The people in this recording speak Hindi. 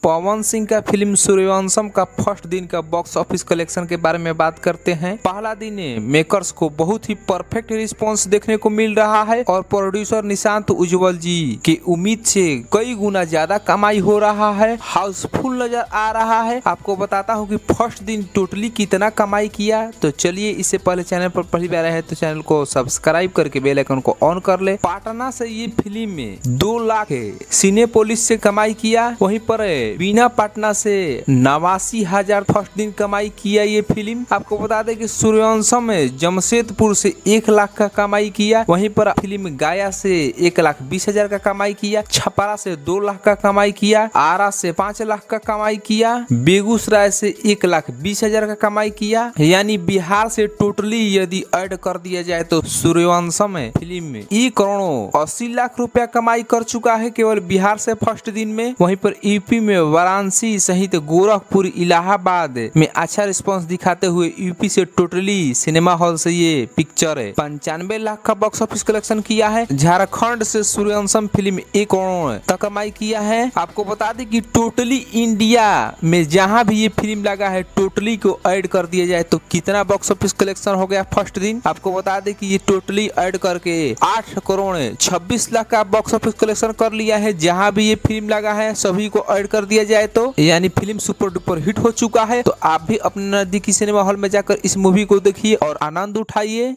पवन सिंह का फिल्म सूर्यवंशम का फर्स्ट दिन का बॉक्स ऑफिस कलेक्शन के बारे में बात करते हैं। पहला दिन मेकर्स को बहुत ही परफेक्ट रिस्पांस देखने को मिल रहा है और प्रोड्यूसर निशांत उज्ज्वल जी की उम्मीद से कई गुना ज्यादा कमाई हो रहा है। हाउसफुल नजर आ रहा है। आपको बताता हूँ कि फर्स्ट दिन टोटली कितना कमाई किया। तो चलिए, इससे पहले चैनल पर पहली बार है तो चैनल को सब्सक्राइब करके बेल आइकन को ऑन कर ले। पाटना से ये फिल्म में 2 लाख सिनेपोलिस से कमाई किया। वहीं पर बीना पटना से 89,000 फर्स्ट दिन कमाई किया ये फिल्म। आपको बता दें कि सूर्यवंशम में जमशेदपुर से 1 लाख का कमाई किया। वहीं पर फिल्म गया से 1,20,000 का कमाई किया। छपरा से 2 लाख का कमाई किया। आरा से 5 लाख का कमाई किया। बेगूसराय से 1,20,000 का कमाई किया। यानी बिहार से टोटली यदि ऐड कर दिया जाए तो सूर्यवंशम में फिल्म में 1 करोड़ 80 लाख रुपया कमाई कर चुका है केवल बिहार से फर्स्ट दिन में। वहीं पर यूपी में वाराणसी सहित गोरखपुर इलाहाबाद में अच्छा रिस्पांस दिखाते हुए यूपी से टोटली सिनेमा हॉल से ये पिक्चर 95 लाख का बॉक्स ऑफिस कलेक्शन किया है। झारखंड से सूर्यवंशम फिल्म 1 करोड़ तक कमाई किया है। आपको बता दें कि टोटली इंडिया में जहां भी ये फिल्म लगा है टोटली को ऐड कर दिया जाए तो कितना बॉक्स ऑफिस कलेक्शन हो गया फर्स्ट दिन। आपको बता दें कि ये टोटली ऐड करके 8 करोड़ 26 लाख का बॉक्स ऑफिस कलेक्शन कर लिया है। जहां भी ये फिल्म लगा है सभी को ऐड कर दिया जाए तो यानी फिल्म सुपर डुपर हिट हो चुका है। तो आप भी अपने नजदीकी सिनेमा हॉल में जाकर इस मूवी को देखिए और आनंद उठाइए।